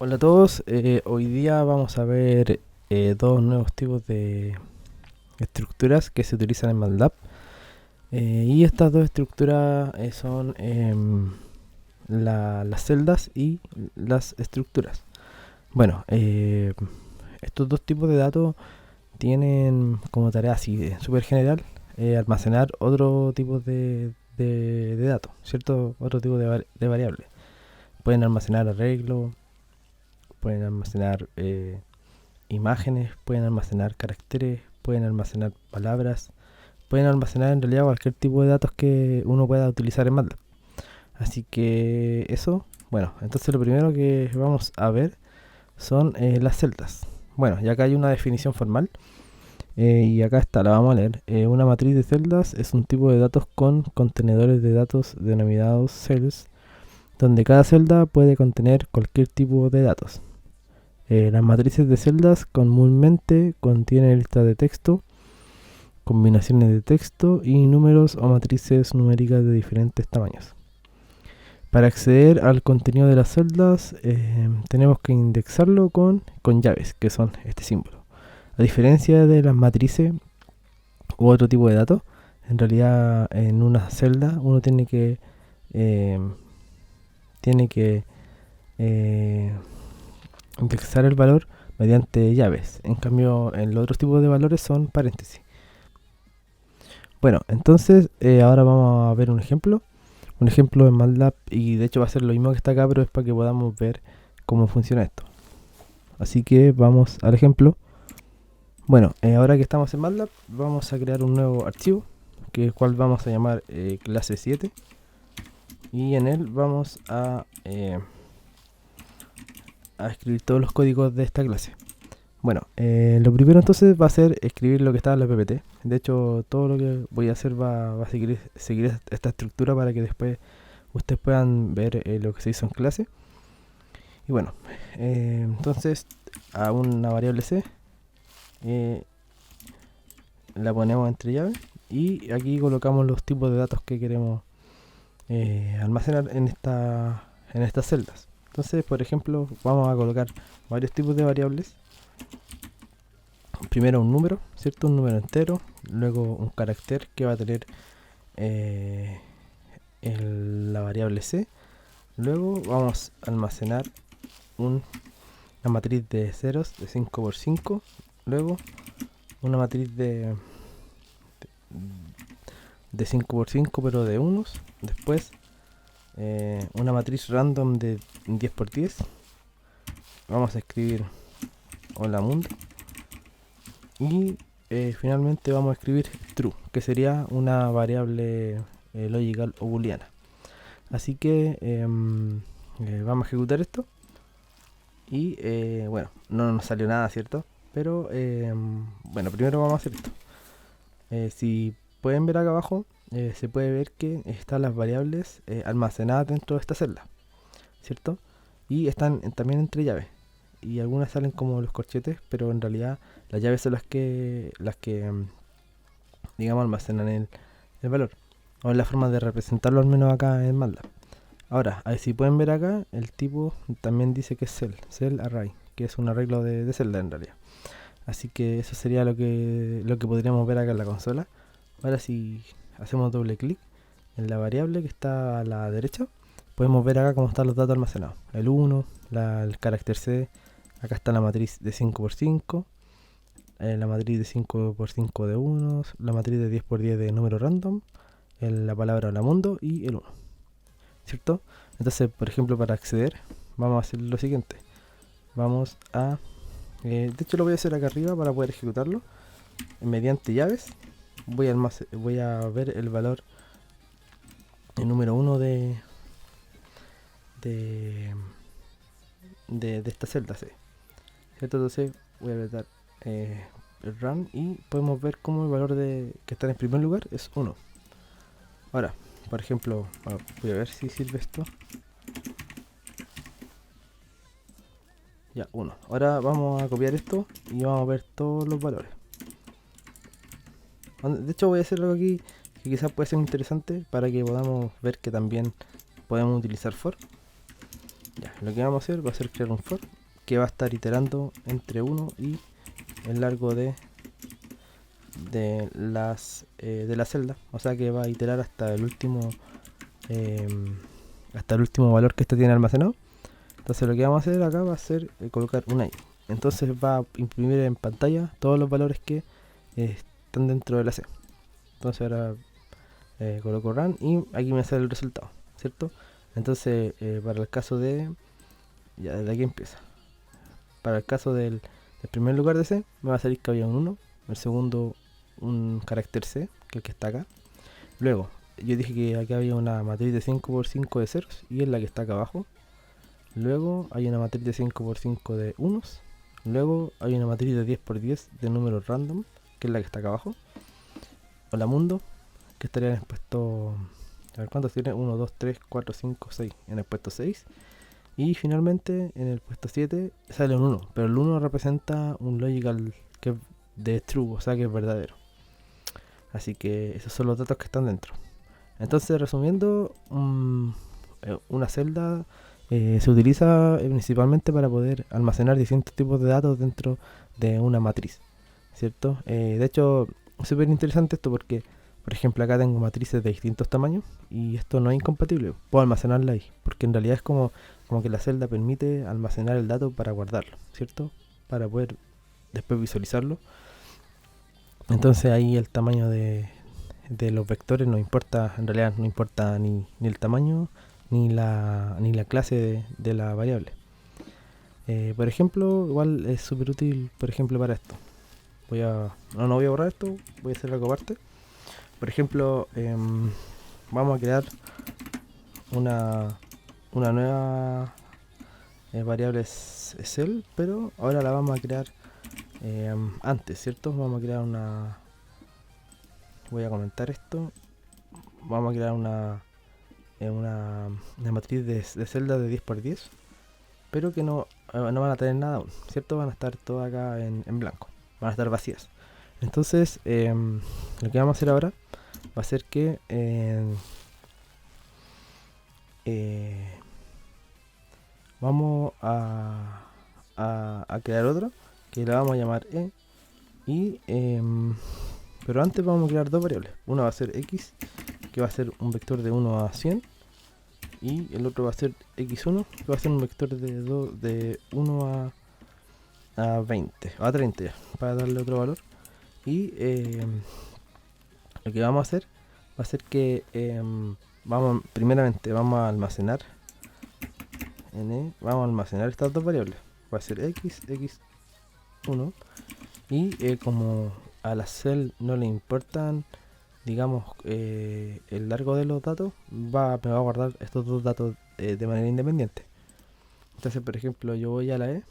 Hola a todos, hoy día vamos a ver dos nuevos tipos de estructuras que se utilizan en MATLAB. Y estas dos estructuras son las celdas y las estructuras. Bueno, estos dos tipos de datos tienen como tarea así, súper general, almacenar otro tipo de datos, ¿cierto? Otro tipo de variables. Pueden almacenar arreglo, pueden almacenar imágenes, pueden almacenar caracteres, pueden almacenar palabras, pueden almacenar en realidad cualquier tipo de datos que uno pueda utilizar en MATLAB. Así que eso, bueno, entonces lo primero que vamos a ver son las celdas. Bueno, ya acá hay una definición formal y acá está, la vamos a leer. Una matriz de celdas es un tipo de datos con contenedores de datos denominados cells, donde cada celda puede contener cualquier tipo de datos. Las matrices de celdas comúnmente contienen listas de texto, combinaciones de texto y números o matrices numéricas de diferentes tamaños. Para acceder al contenido de las celdas tenemos que indexarlo con llaves, que son este símbolo. A diferencia de las matrices u otro tipo de datos, en realidad en una celda uno eh, tiene que indexar el valor mediante llaves. En cambio, en los otros tipos de valores son paréntesis. Bueno, entonces ahora vamos a ver un ejemplo. Un ejemplo en MATLAB y de hecho va a ser lo mismo que está acá, pero es para que podamos ver cómo funciona esto. Así que vamos al ejemplo. Bueno, ahora que estamos en MATLAB, vamos a crear un nuevo archivo, que el cual vamos a llamar clase 7. Y en él vamos a escribir todos los códigos de esta clase. Bueno, lo primero entonces va a ser escribir lo que está en la PPT. De hecho, todo lo que voy a hacer va a seguir esta estructura para que después ustedes puedan ver lo que se hizo en clase. Y bueno, entonces a una variable c la ponemos entre llaves y aquí colocamos los tipos de datos que queremos almacenar en estas celdas. Entonces, por ejemplo, vamos a colocar varios tipos de variables. Primero un número, ¿cierto? Un número entero, luego un carácter que va a tener la variable c. Luego vamos a almacenar una matriz de ceros de 5 por 5. Luego una matriz de 5 por 5 pero de unos. Después una matriz random de 10 por 10. Vamos a escribir hola mundo. Y finalmente vamos a escribir true, que sería una variable logical o booleana. Así que vamos a ejecutar esto. Y bueno, no nos salió nada, ¿cierto? Pero bueno, primero vamos a hacer esto. Si pueden ver acá abajo, se puede ver que están las variables almacenadas dentro de esta celda, ¿cierto? Y están también entre llaves. Y algunas salen como los corchetes, pero en realidad las llaves son las que digamos almacenan el valor. O es la forma de representarlo al menos acá en MATLAB. Ahora, si pueden ver acá, el tipo también dice que es cell array, que es un arreglo de celda en realidad. Así que eso sería lo que podríamos ver acá en la consola. Ahora si hacemos doble clic en la variable que está a la derecha, podemos ver acá cómo están los datos almacenados. El 1, el carácter C, acá está la matriz de 5 por 5, la matriz de 5 por 5 de unos, la matriz de 10 por 10 de número random, la palabra hola mundo y el 1, ¿cierto? Entonces, por ejemplo, para acceder, vamos a hacer lo siguiente. Vamos a... de hecho lo voy a hacer acá arriba para poder ejecutarlo. Mediante llaves voy a ver el valor el número 1 de esta celda C, ¿cierto? Entonces voy a apretar el run y podemos ver cómo el valor que está en primer lugar es 1. Ahora, por ejemplo, voy a ver si sirve esto. Ya, 1. Ahora vamos a copiar esto y vamos a ver todos los valores. De hecho voy a hacer algo aquí que quizás puede ser interesante para que podamos ver que también podemos utilizar for. Ya, lo que vamos a hacer va a ser crear un for que va a estar iterando entre 1 y el largo de la celda, o sea que va a iterar hasta el último valor que este tiene almacenado. Entonces lo que vamos a hacer acá va a ser colocar un i. Entonces va a imprimir en pantalla todos los valores que están dentro de la C. Entonces ahora coloco run y aquí me sale el resultado, ¿cierto? Entonces para el caso de... Ya desde aquí empieza. Para el caso del primer lugar de C me va a salir que había un 1. El segundo un carácter C, que es el que está acá. Luego yo dije que acá había una matriz de 5 por 5 de ceros y es la que está acá abajo. Luego hay una matriz de 5 por 5 de unos. Luego hay una matriz de 10 por 10 de números random, que es la que está acá abajo. Hola mundo, que estaría en el puesto... A ver cuántos tiene. 1, 2, 3, 4, 5, 6. En el puesto 6. Y finalmente en el puesto 7 sale un 1. Pero el 1 representa un logical que es de true, o sea que es verdadero. Así que esos son los datos que están dentro. Entonces resumiendo, una celda se utiliza principalmente para poder almacenar distintos tipos de datos dentro de una matriz, ¿cierto? De hecho, es súper interesante esto porque, por ejemplo, acá tengo matrices de distintos tamaños y esto no es incompatible. Puedo almacenarla ahí, porque en realidad es como que la celda permite almacenar el dato para guardarlo, ¿cierto? Para poder después visualizarlo. Entonces ahí el tamaño de los vectores no importa, en realidad no importa ni el tamaño ni la clase de la variable. Por ejemplo, igual es súper útil, por ejemplo, para esto. No voy a borrar esto, voy a hacer algo aparte. Por ejemplo, vamos a crear una nueva variable cell, pero ahora la vamos a crear antes, ¿cierto? Vamos a crear voy a comentar esto. Vamos a crear una matriz de celda de 10 por 10, pero que no van a tener nada aún, ¿cierto? Van a estar todas acá en blanco, van a estar vacías. Entonces lo que vamos a hacer ahora va a ser que vamos a crear otra que la vamos a llamar e y pero antes vamos a crear dos variables. Una va a ser x, que va a ser un vector de 1 a 100, y el otro va a ser x1, que va a ser un vector de 1 a 20 o a 30 ya, para darle otro valor. Y lo que vamos a hacer va a ser que primeramente vamos a almacenar estas dos variables. Va a ser x, x1, y como a la cell no le importan, digamos, el largo de los datos, me va a guardar estos dos datos de manera independiente. Entonces, por ejemplo, yo voy a la E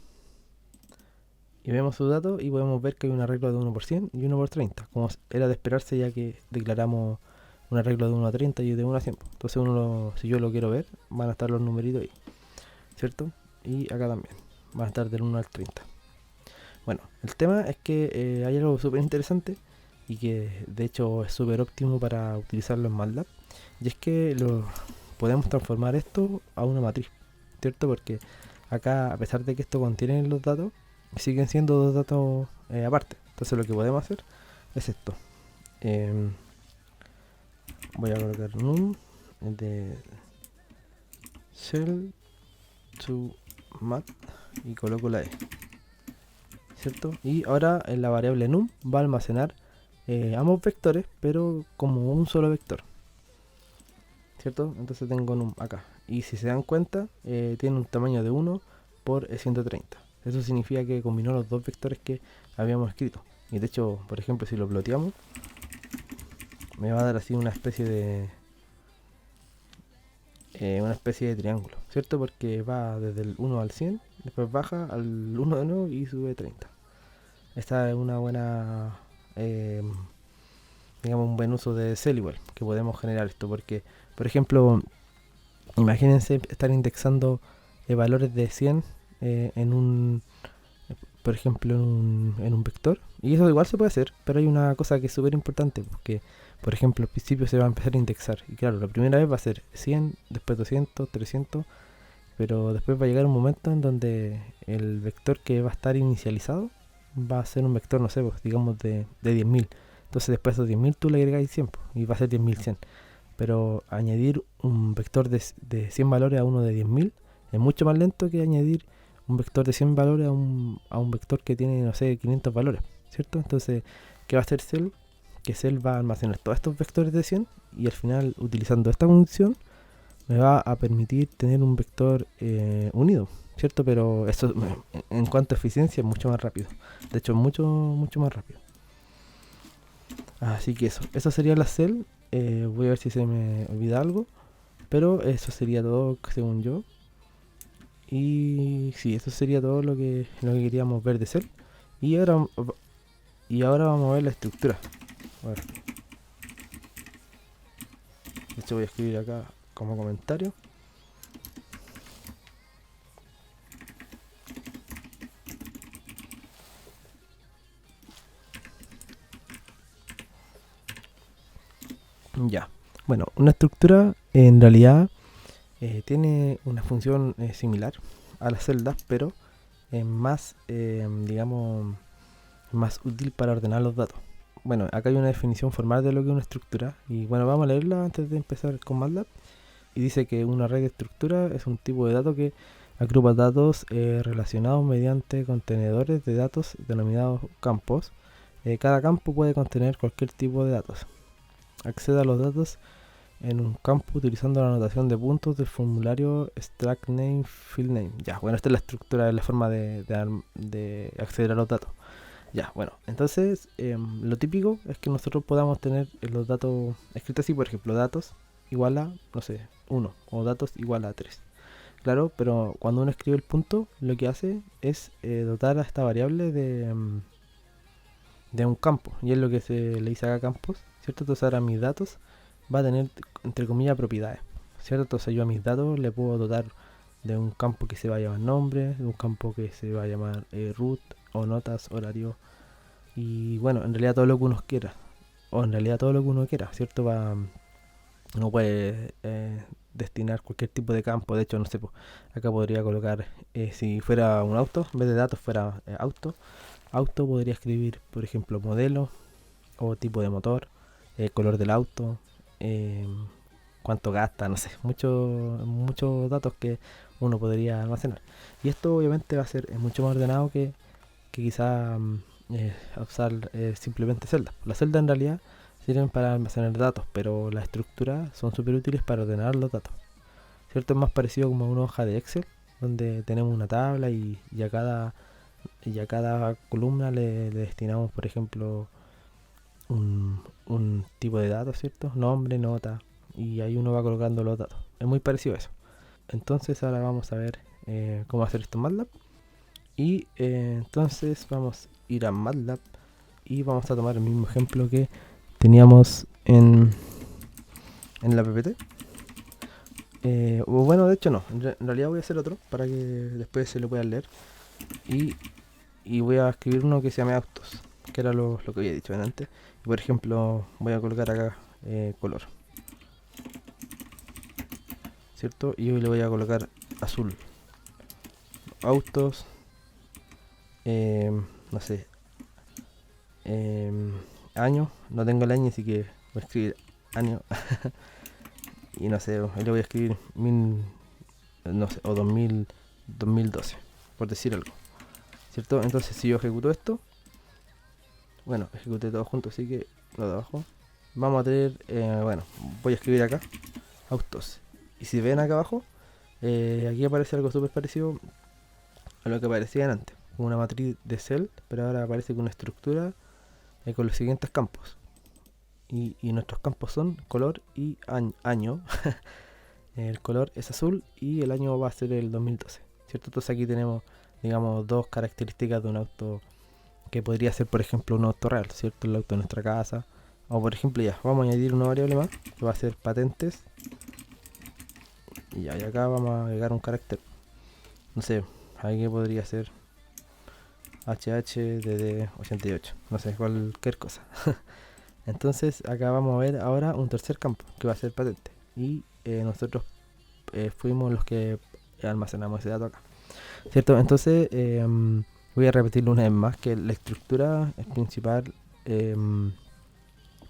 y vemos sus datos y podemos ver que hay un arreglo de 1 por 100 y 1 por 30, como era de esperarse, ya que declaramos un arreglo de 1 a 30 y de 1 a 100. Entonces si yo lo quiero ver, van a estar los numeritos ahí, ¿cierto? Y acá también van a estar del 1 al 30. Bueno, el tema es que hay algo súper interesante y que de hecho es súper óptimo para utilizarlo en MATLAB, y es que podemos transformar esto a una matriz, ¿cierto? Porque acá, a pesar de que esto contiene los datos, siguen siendo dos datos aparte. Entonces lo que podemos hacer es esto. Voy a colocar num de cell to mat y coloco la e, ¿cierto? Y ahora en la variable num va a almacenar ambos vectores, pero como un solo vector, ¿cierto? Entonces tengo num acá, y si se dan cuenta tiene un tamaño de 1 por 130. Eso significa que combinó los dos vectores que habíamos escrito. Y de hecho, por ejemplo, si lo ploteamos, me va a dar así una especie de triángulo, ¿cierto? Porque va desde el 1 al 100, después baja al 1 de nuevo y sube 30. Esta es una buena, digamos, un buen uso de cell igual, que podemos generar esto, porque, por ejemplo, imagínense estar indexando valores de 100 por ejemplo, en un vector, y eso igual se puede hacer, pero hay una cosa que es súper importante, porque, por ejemplo, al principio se va a empezar a indexar, y claro, la primera vez va a ser 100, después 200, 300, pero después va a llegar un momento en donde el vector que va a estar inicializado va a ser un vector, no sé, pues, digamos de 10.000. Entonces después de esos 10.000 tú le agregáis 100 pues, y va a ser 10.100. Pero añadir un vector de 100 valores a uno de 10.000 es mucho más lento que añadir un vector de 100 valores a un vector que tiene, no sé, 500 valores, ¿cierto? Entonces, ¿qué va a hacer Cell? Que Cell va a almacenar todos estos vectores de 100 y al final, utilizando esta función, me va a permitir tener un vector unido, ¿cierto? Pero eso en cuanto a eficiencia es mucho más rápido. De hecho, mucho más rápido. Así que eso sería la Cell. Voy a ver si se me olvida algo. Pero eso sería todo según yo. Y sí, eso sería todo lo que queríamos ver de Cell. Y ahora vamos a ver la estructura. A ver. De hecho voy a escribir acá como comentario. Ya. Bueno, una estructura en realidad tiene una función similar a las celdas, pero es más, digamos, más útil para ordenar los datos. Bueno, acá hay una definición formal de lo que es una estructura. Y bueno, vamos a leerla antes de empezar con MATLAB. Y dice que una red de estructura es un tipo de dato que agrupa datos relacionados mediante contenedores de datos denominados campos. Cada campo puede contener cualquier tipo de datos. Accede a los datos en un campo utilizando la notación de puntos del formulario struct name field name. Ya, bueno, esta es la estructura, es la forma de acceder a los datos. Ya, bueno, entonces lo típico es que nosotros podamos tener los datos escritos así, por ejemplo, datos igual a, no sé, 1 o datos igual a 3. Claro, pero cuando uno escribe el punto, lo que hace es dotar a esta variable de un campo, y es lo que se le dice acá campos, ¿cierto? Entonces ahora mis datos va a tener, entre comillas, propiedades, ¿cierto? Entonces yo a mis datos le puedo dotar de un campo que se va a llamar nombre, de un campo que se va a llamar root o notas, horario, y bueno, en realidad todo lo que uno quiera, o en realidad todo lo que uno quiera, ¿cierto? Uno puede destinar cualquier tipo de campo. De hecho, no sé, pues, acá podría colocar, si fuera un auto, en vez de datos fuera auto podría escribir, por ejemplo, modelo o tipo de motor, color del auto, eh, cuánto gasta, no sé, muchos datos que uno podría almacenar. Y esto obviamente va a ser mucho más ordenado que quizá usar simplemente celdas. Las celdas en realidad sirven para almacenar datos, pero las estructuras son súper útiles para ordenar los datos. ¿Cierto? Es más parecido como a una hoja de Excel, donde tenemos una tabla y a cada columna le destinamos, por ejemplo, un tipo de datos, ¿cierto? Nombre, nota, y ahí uno va colocando los datos. Es muy parecido a eso. Entonces ahora vamos a ver cómo hacer esto en MATLAB. Y entonces vamos a ir a MATLAB y vamos a tomar el mismo ejemplo que teníamos en la PPT. O bueno, de hecho no, en realidad voy a hacer otro para que después se lo puedan leer. Y voy a escribir uno que se llame autos, que era lo que había dicho antes. Y por ejemplo, voy a colocar acá color, ¿cierto? Y hoy le voy a colocar azul. Autos, no sé, año, no tengo el año, así que voy a escribir año. Y no sé, le voy a escribir no sé, o 2012, por decir algo, ¿cierto? Entonces si yo ejecuto esto, bueno, ejecuté todo junto, así que lo de abajo, vamos a tener, bueno, voy a escribir acá, autos. Y si ven acá abajo, aquí aparece algo súper parecido a lo que aparecía antes, una matriz de cell, pero ahora aparece con una estructura con los siguientes campos. Y nuestros campos son color y año. El color es azul y el año va a ser el 2012, ¿cierto? Entonces aquí tenemos, digamos, dos características de un auto que podría ser, por ejemplo, un auto real, ¿cierto? El auto de nuestra casa. O por ejemplo, ya, vamos a añadir una variable más que va a ser patentes. Y acá vamos a agregar un carácter. No sé, aquí podría ser HHDD88, no sé, cualquier cosa. Entonces acá vamos a ver ahora un tercer campo que va a ser patente. Y nosotros fuimos los que almacenamos ese dato acá, ¿cierto? Entonces voy a repetirlo una vez más, que la estructura, el principal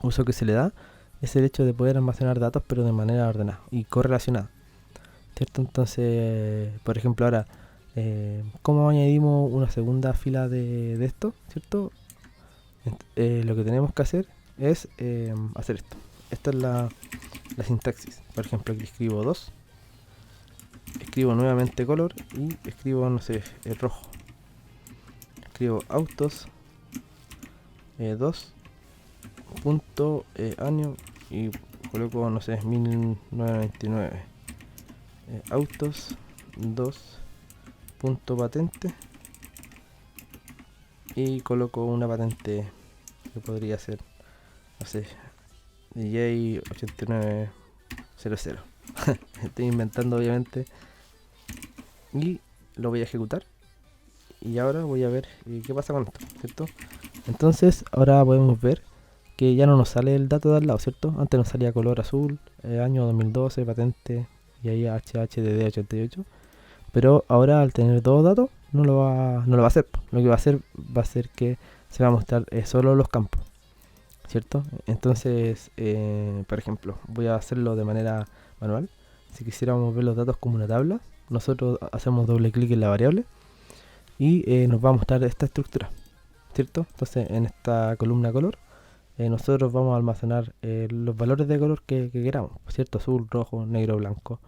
uso que se le da es el hecho de poder almacenar datos pero de manera ordenada y correlacionada, ¿cierto? Entonces, por ejemplo, ahora, ¿cómo añadimos una segunda fila de esto? ¿Cierto? Lo que tenemos que hacer es hacer esto. Esta es la sintaxis. Por ejemplo, aquí escribo 2, escribo nuevamente color y escribo, no sé, el rojo. Escribo autos 2 punto año y coloco, no sé, 1999. Autos 2 punto patente y coloco una patente que podría ser, no sé, DJ8900. Estoy inventando, obviamente, y lo voy a ejecutar. Y ahora voy a ver qué pasa con esto, ¿cierto? Entonces ahora podemos ver que ya no nos sale el dato de al lado, ¿cierto? Antes nos salía color azul, año 2012, patente y ahí HHDD88. Pero ahora, al tener dos datos, no lo va a hacer. Lo que va a hacer que se va a mostrar solo los campos, ¿cierto? Entonces, por ejemplo, voy a hacerlo de manera manual. Si quisiéramos ver los datos como una tabla, nosotros hacemos doble clic en la variable y nos va a mostrar esta estructura, ¿cierto? Entonces, en esta columna color, nosotros vamos a almacenar los valores de color que queramos, ¿cierto? Azul, rojo, negro, blanco.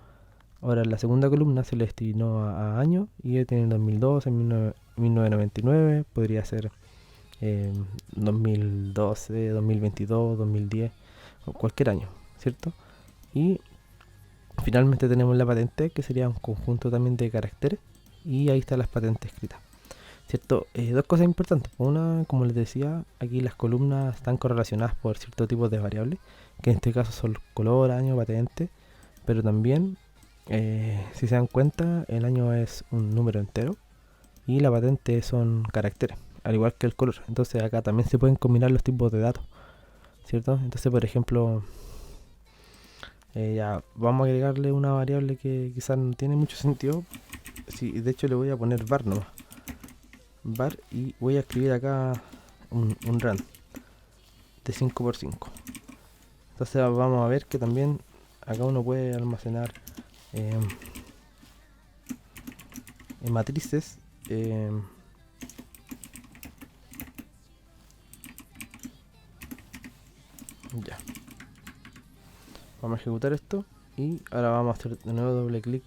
Ahora, en la segunda columna se le destinó a año y tiene 2012, 1999, podría ser 2012, 2022, 2010 o cualquier año, ¿cierto? Y finalmente tenemos la patente, que sería un conjunto también de caracteres, y ahí están las patentes escritas, ¿cierto? Dos cosas importantes. Una, como les decía, aquí las columnas están correlacionadas por ciertos tipos de variables, que en este caso son color, año, patente, pero también, si se dan cuenta, el año es un número entero y la patente son caracteres, al igual que el color. Entonces acá también se pueden combinar los tipos de datos, ¿cierto? Entonces, por ejemplo, ya vamos a agregarle una variable que quizás no tiene mucho sentido. Sí, de hecho le voy a poner var nomás. Var, y voy a escribir acá un rand de 5x5. Entonces vamos a ver que también acá uno puede almacenar en matrices. Ya. Vamos a ejecutar esto y ahora vamos a hacer de nuevo doble clic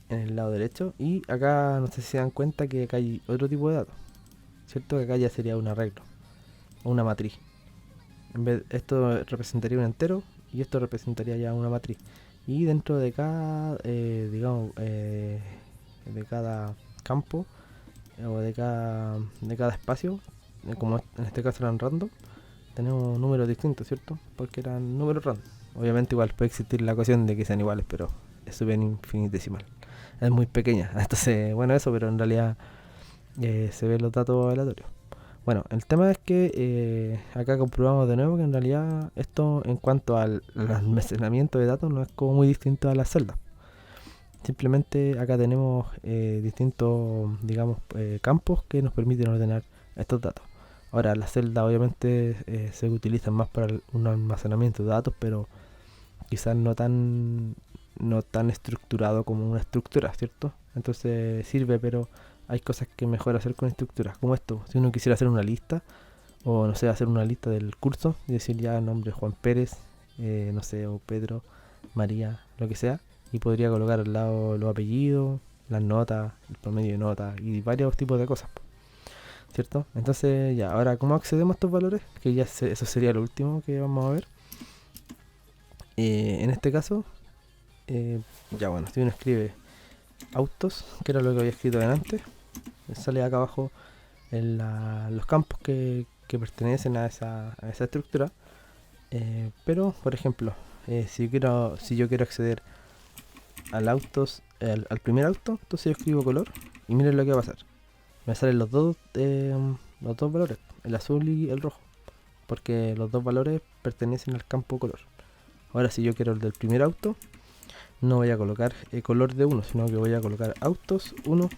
en el lado derecho y acá no sé si se dan cuenta que acá hay otro tipo de datos, ¿cierto? Que acá ya sería un arreglo o una matriz. En vez, esto representaría un entero y esto representaría ya una matriz. Y dentro de cada, digamos, de cada campo o de cada espacio, como en este caso eran random, tenemos números distintos, ¿cierto? Porque eran números random. Obviamente igual puede existir la ecuación de que sean iguales, pero es súper infinitesimal. Es muy pequeña. Entonces, bueno, eso, pero en realidad se ven los datos aleatorios. Bueno, el tema es que acá comprobamos de nuevo que en realidad esto, en cuanto al almacenamiento de datos, no es como muy distinto a las celdas. Simplemente acá tenemos distintos, digamos, campos que nos permiten ordenar estos datos. Ahora, las celdas obviamente se utilizan más para un almacenamiento de datos, pero quizás no tan estructurado como una estructura, ¿cierto? Entonces sirve, pero hay cosas que mejor hacer con estructuras, como esto. Si uno quisiera hacer una lista, o no sé, hacer una lista del curso y decir ya nombre Juan Pérez, no sé, o Pedro, María, lo que sea, y podría colocar al lado los apellidos, las notas, el promedio de notas y varios tipos de cosas, ¿cierto? Entonces, ya, ahora, ¿cómo accedemos a estos valores? Que ya eso sería lo último que vamos a ver. En este caso, ya bueno, si uno escribe autos, que era lo que había escrito delante, sale acá abajo en los campos que pertenecen a esa estructura. Pero, por ejemplo, si yo quiero acceder al primer auto, entonces yo escribo color y miren lo que va a pasar. Me salen los dos valores, el azul y el rojo, porque los dos valores pertenecen al campo color. Ahora, si yo quiero el del primer auto, no voy a colocar color de 1, sino que voy a colocar autos 1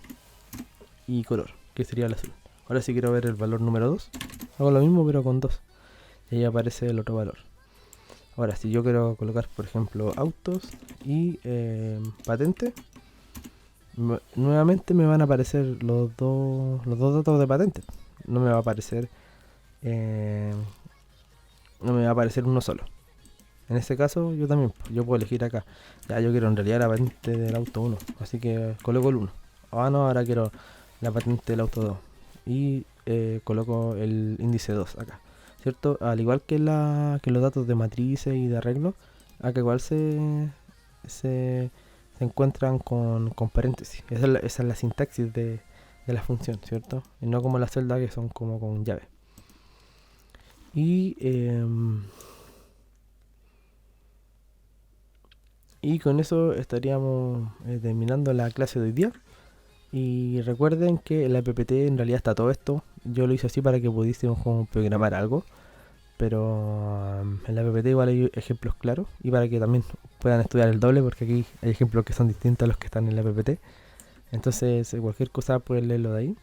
y color, que sería el azul. Ahora si quiero ver el valor número 2, hago lo mismo pero con 2. Y ahí aparece el otro valor. Ahora si yo quiero colocar, por ejemplo, autos y patente, nuevamente me van a aparecer los dos datos de patente. No me va a aparecer uno solo. En este caso yo también, yo puedo elegir acá. Ya yo quiero en realidad la patente del auto 1, así que coloco el 1. Ah no, ahora quiero la patente del auto 2. Y coloco el índice 2 acá, ¿cierto? Al igual que los datos de matrices y de arreglo, acá igual se encuentran con paréntesis. Esa es la sintaxis de la función, ¿cierto? Y no como las celdas que son como con llave. Y con eso estaríamos terminando la clase de hoy día. Y recuerden que en la PPT en realidad está todo esto. Yo lo hice así para que pudiésemos como programar algo. Pero en la PPT igual hay ejemplos claros. Y para que también puedan estudiar el doble, porque aquí hay ejemplos que son distintos a los que están en la PPT. Entonces cualquier cosa pueden leerlo de ahí.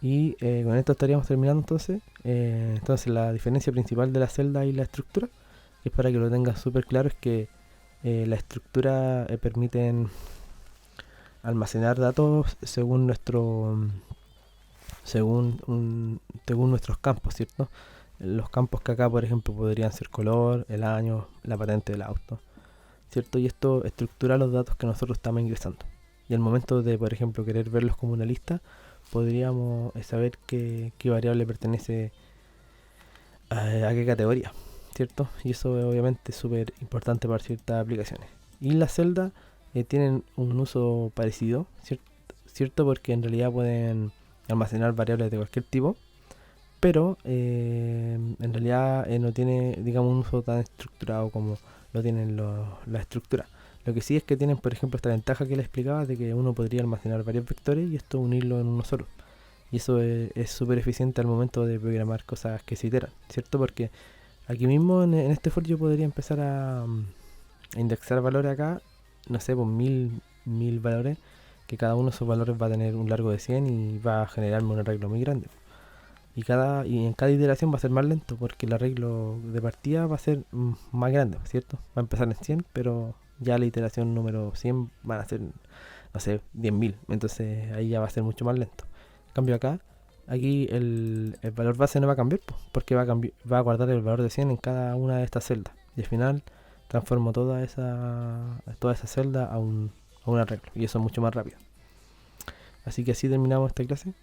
Y con esto estaríamos terminando entonces. Entonces la diferencia principal de la celda y la estructura, que es para que lo tengan súper claro, es que la estructura permiten almacenar datos según nuestros campos, ¿cierto? Los campos que acá, por ejemplo, podrían ser color, el año, la patente del auto, ¿cierto? Y esto estructura los datos que nosotros estamos ingresando. Y al momento de, por ejemplo, querer verlos como una lista, podríamos saber qué variable pertenece a qué categoría, ¿cierto? Y eso obviamente es súper importante para ciertas aplicaciones. Y las celdas tienen un uso parecido, ¿cierto? Porque en realidad pueden almacenar variables de cualquier tipo, pero en realidad no tiene, digamos, un uso tan estructurado como lo tienen las estructuras. Lo que sí es que tienen, por ejemplo, esta ventaja que les explicaba de que uno podría almacenar varios vectores y esto unirlo en uno solo. Y eso es súper eficiente al momento de programar cosas que se iteran, ¿cierto? Porque aquí mismo en este for yo podría empezar a indexar valores acá, no sé, pues mil valores, que cada uno de esos valores va a tener un largo de 100 y va a generarme un arreglo muy grande. Y en cada iteración va a ser más lento porque el arreglo de partida va a ser más grande, ¿cierto? Va a empezar en 100, pero ya la iteración número 100 van a ser, no sé, 10.000. Entonces ahí ya va a ser mucho más lento. En cambio aquí el valor base no va a cambiar, porque va a guardar el valor de 100 en cada una de estas celdas. Y al final transformo toda esa celda a un arreglo. Y eso es mucho más rápido. Así que así terminamos esta clase.